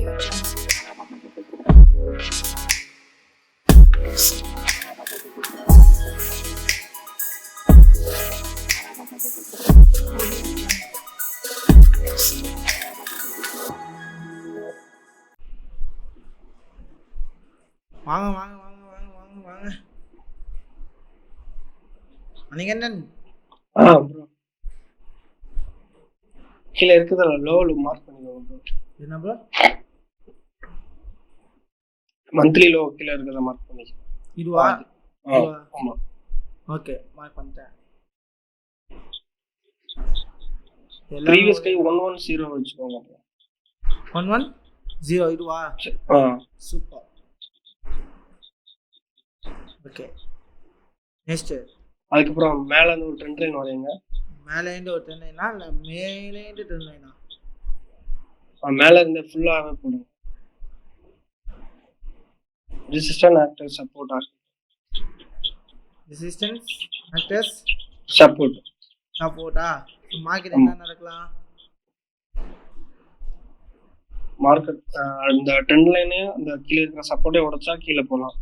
வாங்க வாங்க வாங்க வாங்க வாங்க வாங்க நீங்க என்ன ப்ரோ கீழே இருக்குதுல்ல லோவில் மார்க் பண்ணிக்கோங்க ப்ரோ. என்ன ப்ரோ மந்த்லி லோ கீழே இருக்கிறத மார்க் பண்ணிக்கோங்க. இதுவா ஆமாம் ஓகே மார்க் பண்ணிட்டேன். ப்ரீவியஸ் கை 110 வச்சுக்கோங்க ப்ரோ. 110 இதுவா சூப்பர். ஓகே நெக்ஸ்ட் அதுக்கப்புறம் மேலே இருந்து ஒரு ட்ரெண்ட் லைன் வரையுங்க. மேலேருந்து ஒரு ட்ரெண்ட் லைனா இல்லை மேலேருந்து ட்ரெண்ட் லைனா? மேலே இருந்து ஃபுல்லாகவே போடுங்க. ரெசிஸ்டன்ஸ் ஆக்டர் சப்போர்ட் ஆகும். ரெசிஸ்டன்ஸ் ஆக்டர்ஸ் சப்போர்ட்டா மார்க்கெட் என்ன நடக்கலாம்? மார்க்கெட் அந்த ட்ரெண்ட் லைனு அந்த கீழே இருக்கிற சப்போர்ட்டே உடைச்சா கீழே போகலாம்.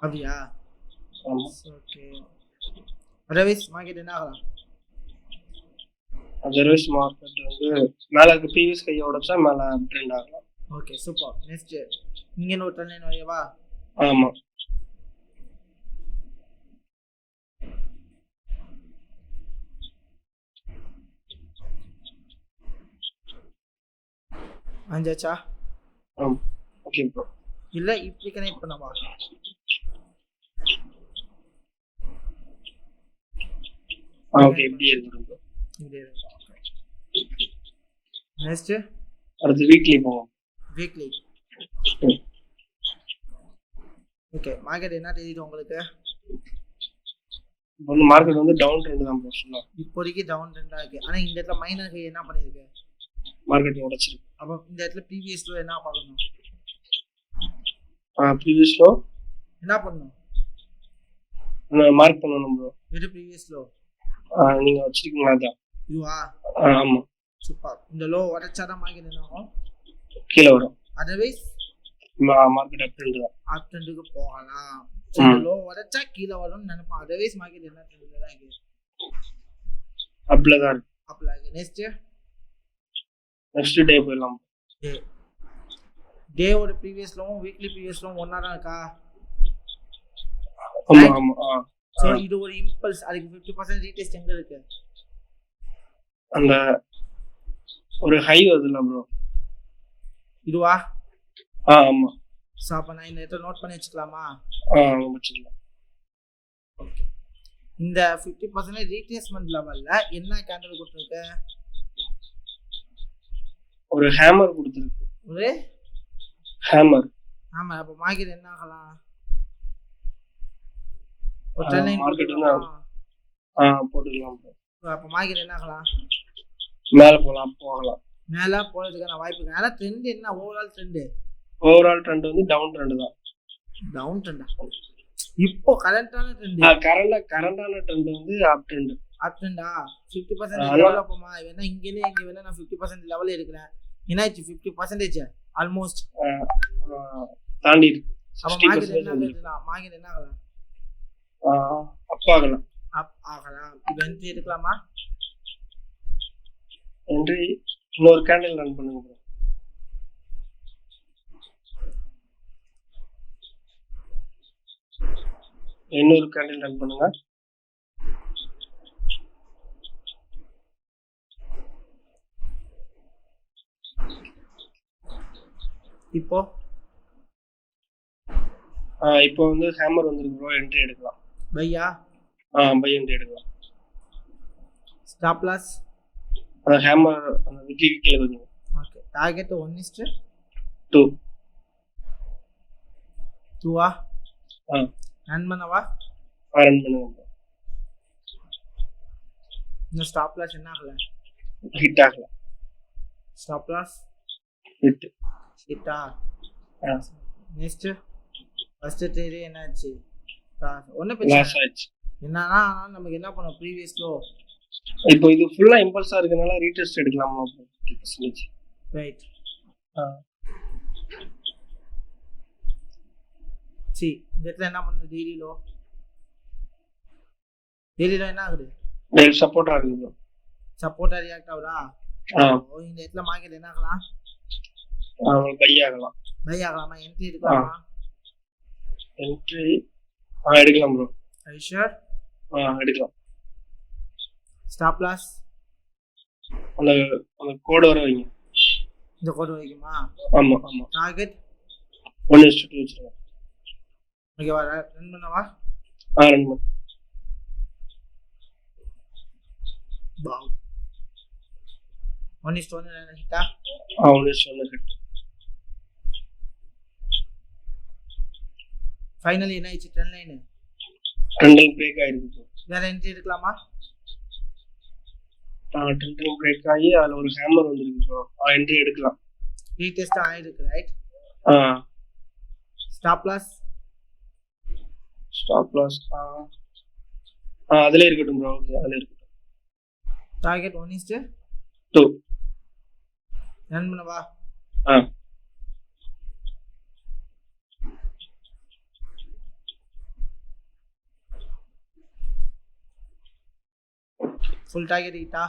அப்படியா? ஆமாம். ஓகே அதர்வைஸ் மார்க்கெட் என்ன ஆகலாம்? அதர்வைஸ் மார்க்கெட் வந்து மேலே இருக்க ப்ரீவியஸ் கையை உடைச்சா மேலே ட்ரெண்ட் ஆகலாம். Okay super. நெக்ஸ்ட் நீங்க என்ன ஒரு ட்ரெண்ட் லைன் வரையவா? ஆமாம். அஞ்சாச்சா? Okay bro. இல்லை இப்படி கனெக்ட் பண்ணவா? ஓகே இப்படி இருக்கு ப்ரோ. நெக்ஸ்ட் அடுத்து வீக்லி போவோம். வீக்லி ஓகே மார்க்கெட் என்ன தெரியுது உங்களுக்கு? இப்போ வந்து மார்க்கெட் வந்து டவுன் ட்ரெண்ட் தான் ப்ரோ சொல்லலாம். இப்போதைக்கு டவுன் ட்ரெண்டாக இருக்கு. ஆனால் இந்த இடத்துல மைனர் ஹை என்ன பண்ணியிருக்கு? மார்க்கெட் உடைச்சிருக்கு. அப்போ இந்த இடத்துல ப்ரீவியஸ் லோ என்ன பார்க்கணும்? ப்ரீவியஸ் லோ என்ன பண்ணணும்? மார்க் பண்ணணும் ப்ரோ. எது ப்ரீவியஸ் லோ? நீங்க வச்சிருக்கீங்களா? அதான் இதுவா? ஆமா. சூப்பர். இந்த லோ உடைச்சாதான் மார்க்கெட் என்ன ஆகும்? கீழே வரும். அதர்வைஸ் மார்க்கெட் அப் ட்ரெண்ட் தான். அப் ட்ரெண்டுக்கு போகலாம். இந்த லோ உடைச்சா கீழே வரும்னு நினைப்போம். அதர்வைஸ் மார்க்கெட் என்ன ட்ரெண்ட்ல தான் இருக்கு? அப்ல தான் இருக்கு. அப்ல இருக்கு. நெக்ஸ்ட் டே போயிடலாம். டேவோட ப்ரீவியஸ் லோவும் வீக்லி ப்ரீவியஸ் லோவும் ஒண்ணா தான் இருக்கா? ஆமா ஆமா. சோ இது ஒரு இம்பல்ஸ். அதுக்கு 50% ரீடெஸ்ட் எங்க இருக்கு? அந்த ஒரு ஹை வருதுல ப்ரோ. இதுவா? ஆமா. சோ அப்ப நான் இந்த இடத்துல நோட் பண்ணி வச்சுக்கலாமா? வச்சுக்கலாம். ஓகே. இந்த 50% ரீட்ரேஸ்மென்ட் லெவல்ல என்ன கேண்டில் கொடுத்திருக்கு? ஒரு ஹேமர் கொடுத்திருக்கு. ஒரு ஹேமர். ஆமா. அப்ப மார்க்கெட் என்ன ஆகலாம்? ஒரு ட்ரெண்ட் லைன் போட்டுக்கலாம். ப்ரோ. அப்ப மார்க்கெட் என்ன ஆகலாம்? மேல போகலாம். மேல போறதுக்கான வாய்ப்பு இருக்கு. ஆனா ட்ரெண்ட் என்ன ஓவரால் ட்ரெண்ட்? ஓவரால் ட்ரெண்ட் வந்து டவுன் ட்ரெண்ட் தான். டவுன் ட்ரெண்டா? இப்போ கரண்டான ட்ரெண்ட். கரண்டான ட்ரெண்ட் வந்து அப் ட்ரெண்ட். அப் ட்ரெண்டா? 50% லெவல்ல போமா? வேணா இங்க வேணா நான் 50% லெவல்ல இருக்கிறேன். என்னாச்சு 50% ஆல்மோஸ்ட் தாண்டி இருக்கு. அப்ப மார்க்கெட் என்ன ஆகுதுனா? மார்க்கெட் என்ன ஆகலாம்? அப் ஆகலாம். அப் ஆகலாம். இப்போ என்ட்ரி எடுக்கலாமா? என்ட்ரி இன்னொரு கேண்டில் ரன் பண்ணுங்க ப்ரோ. இன்னொரு கேண்டில் ரன் பண்ணுங்க. இப்போ இப்போ வந்து ஹேமர் வந்திருக்கு ப்ரோ. என்ட்ரி எடுக்கலாம். பையா? பை என்ட்ரி எடுக்கலாம். Stop loss? அந்த ஹேமர் அந்த விக்கி கீழ வருது. ஓகே. டார்கெட் 1:2 2வா? ரன் பண்ணவா? ரன் பண்ணுங்க. இந்த ஸ்டாப் லாஸ் என்ன ஆகல? ஹிட் ஆகல. ஸ்டாப் லாஸ் ஹிட்டா? நெக்ஸ்ட் ஃபர்ஸ்ட் ட்ரேட் என்னாச்சு? ஒண்ணு லாஸ் ஆச்சு. என்னன்னா நமக்கு என்ன பண்ணோம்? Previous low. இப்போ இது ஃபுல்லா இம்பல்ஸா இருக்கனால ரீடெஸ்ட் எடுக்கலாமா? 50% ரைட். சரி இந்த இடத்துல என்ன பண்ணுது டெய்லியிலோ என்ன ஆகுது டெய்லி சப்போர்ட்டா இருக்கு ப்ரோ. சப்போர்ட்டா ரியாக்ட் ஆகுதா இந்த இடத்துல மார்க்கெட் என்ன ஆகலாம் பை ஆகலாம். பை ஆகலாமா என்ட்ரி எடுக்கலாமா என்ட்ரி எடுக்கலாம் ப்ரோ. ஷூர் எடுக்கலாம். ஸ்டாப் லாஸ் அந்த அந்த கோட் வர வைங்க. இந்த கோட் வைக்குமா ஆமா ஆமா. டார்கெட் 1:2 வச்சிருங்க. ஓகேவா ரன் பண்ணவா ரன் பண்ணு. Wow 1:1 ஹிட்டா 1:1 hit. ஃபைனலி என்ன ஆயிடுச்சு trend line trend line break ஆயிருக்கு. வேற என்ட்ரி எடுக்கலாமா ட்ரெண்ட் லைன் பிரேக் ஆகி அதுல ஒரு ஹேமர் வந்திருக்கு ப்ரோ. என்ட்ரி எடுக்கலாம். ரீடெஸ்ட் ஆயிருக்கு ரைட். ஸ்டாப் லாஸ் அதுல இருக்கட்டும் ப்ரோ. ஓகே அதுல இருக்கட்டும். டார்கெட் 1:2 ரன் பண்ணவா ஃபுல் டார்கெட் ஹிட்டா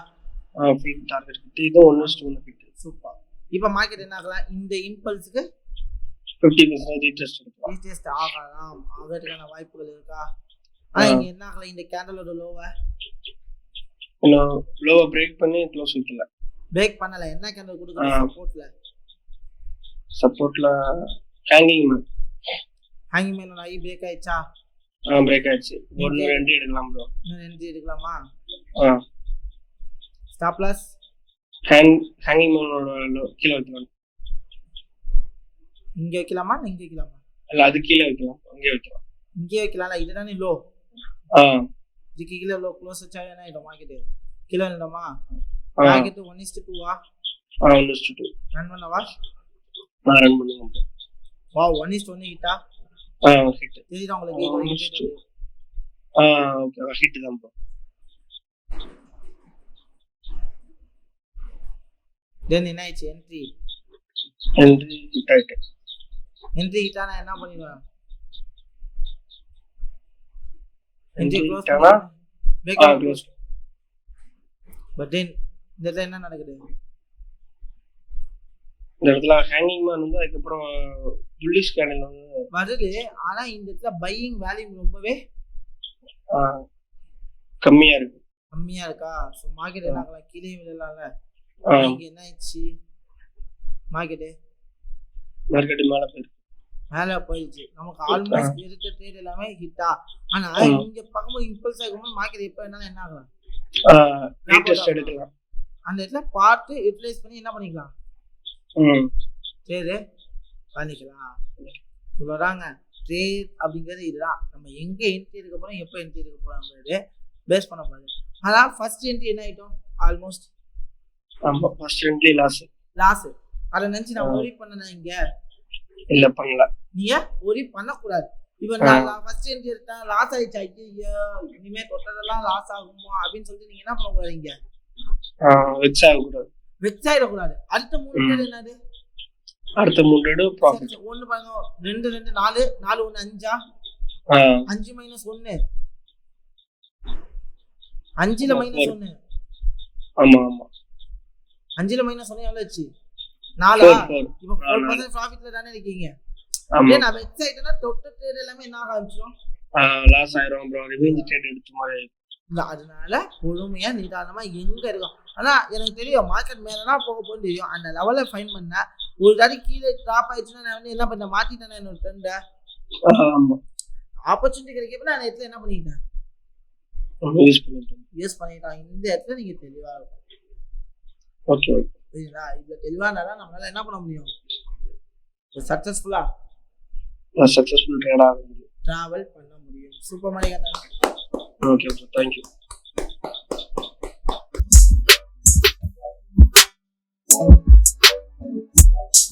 ஃபுல் டார்கெட் ஹிட். இது 1:1 ஹிட். சூப்பர். இப்போ மார்க்கெட் என்ன ஆகலாம் இந்த இம்பல்ஸ்க்கு 50% ரீடெஸ்ட் எடுக்கலாம். ரீடெஸ்ட் ஆகலாம் ஆகிறதுக்கான வாய்ப்புகள் இருக்கா ஆனா இங்க என்ன ஆகலாம் இந்த கேண்டலோட லோவை லோவை பிரேக் பண்ணி க்ளோஸ் வைக்கல. பிரேக் பண்ணல என்ன கேண்டல் கொடுக்குது சப்போர்ட்ல ஹேங்கிங் மேன் ஆகி பிரேக் ஆயிடுச்சா பிரேக் ஆயிடுச்சு. ஒரு என்ட்ரி எடுக்கலாம் ப்ரோ. இன்னொரு என்ட்ரி எடுக்கலாமா ஸ்டாப் லாஸ் ஹேங்கிங் மேனோட கீழ வைக்கலாம். இங்க வைக்கலாமா இங்க வைக்கலாமா இல்ல அது கீழ வைக்கலாம். அங்கே வைக்கலாம். இங்கே வைக்கலாம்ல இதுதானே லோ இதுக்கு கீழ லோ க்ளோஸ் வச்சா என்ன ஆயிடும் மார்க்கெட் கீழ நிலமா டார்கெட் 1:2 1:2 ரன் பண்ணவா ரன் பண்ணுங்க. வாவ் 1:1 ஹிட்டா ஹிட். தெரியுதா உங்களுக்கு ஓகே ஹிட் தான் ப்ரோ. தென் என்ன ஆயிடுச்சு என்ட்ரி ஹிட் ஆயிட்டு. என்ட்ரி ஹிட்டா நான் என்ன பண்ணிடுவேன் entry close break close. But then இந்த இடத்துல என்ன நடக்குது இந்த இடத்துல ஹேங்கிங் மேன் வந்து அதுக்கப்புறம் புல்லிஷ் கேண்டில் வந்து வருது. ஆனா இந்த இடத்துல பையிங் வேல்யூம் ரொம்பவே கம்மியா இருக்கா. ஸோ மார்க்கெட் என்ன ஆகலாம் கீழே விழலாம்ல. இங்க என்ன ஆயிடுச்சு மார்க்கெட் மேல போயிடுச்சு. நமக்கு ஆல்மோஸ்ட் எடுத்த ட்ரேட் எல்லாமே ஹிட்டா. ஆனா இங்க பார்க்கும்போது இம்பல்ஸ் ஆகும்போது மார்க்கெட் எப்ப வேணாலும் என்ன ஆகலாம் ரீடெஸ்ட் எடுக்கலாம். அந்த இடத்துல பார்த்து யூட்டிலைஸ் பண்ணி என்ன பண்ணிக்கலாம் ட்ரேட் பண்ணிக்கலாம். இவ்வளோதாங்க ட்ரேட் அப்படிங்கிறது. இதுதான் நம்ம எங்க என்ட்ரி எடுக்க போறோம் எப்போ என்ட்ரி எடுக்க போறோம்ன்றது பேஸ் பண்ண போறது. அதான் ஃபர்ஸ்ட் என்ட்ரி என்ன ஆயிட்டோம் ஆல்மோஸ்ட் ஃபர்ஸ்ட் என்ட்ரி லாஸ். அதை நினைச்சு நான் ஒரி பண்ணேன் இங்க இல்ல பண்ணல. நீங்க ஒரி பண்ணக்கூடாது. இப்போ நான் ஃபர்ஸ்ட் என்ட்ரி எடுத்தேன் லாஸ் ஆயிடுச்சு. ஐயோ இனிமே தொட்டதெல்லாம் லாஸ் ஆகுமா அப்படின்னு சொல்லிட்டு நீங்க என்ன பண்ணக்கூடாது இங்க வெக்ஸ் ஆயிடக்கூடாது. அடுத்த 3 ட்ரேட் என்னது அடுத்த 3 ட்ரேட் ப்ராஃபிட். ஒன்னு பாருங்க 2 2 4 4 1 5 5 மைனஸ் 1 5ல மைனஸ் 1 ஆமா ஆமா 5ல மைனஸ் 1 எவ்வளவு ஆச்சு 4. இப்போ 4% ப்ராஃபிட்ல தானே இருக்கீங்க. அப்படியே நான் வெக்ஸ் ஆயிட்டேன்னா தொட்ட ட்ரேட் எல்லாமே என்ன ஆக ஆரம்பிச்சிடும் லாஸ் ஆயிரும் ப்ரோ. ரிவெஞ்ச் ட்ரேட் எடுத்த மாதிரி. அதனால பொறுமையா நிதானமா எங்க இருக்கும். ஆனா எனக்கு தெரியும் மார்க்கெட் மேலதான் போக போன்னு தெரியும். அந்த லெவலை ஃபைன் பண்ண ஒரு தாடி கீழே ட்ராப் ஆயிடுச்சுன்னா நான் வந்து என்ன பண்ண மாத்திட்டேன் என்னோட ட்ரெண்ட. ஆப்பர்ச்சுனிட்டி கிடைக்கப்ப நான் இடத்துல என்ன பண்ணிட்டேன் யூஸ் பண்ணிட்டேன். இந்த இடத்துல நீங்க தெளிவா இருக்கும். ஓகே புரியுதா? இதுல தெளிவா இருந்தாதான் நம்மளால என்ன பண்ண முடியும் சக்சஸ்ஃபுல்லா டிராவல் பண்ண முடியும். Super Manikandan. Okay thank you. Thank you.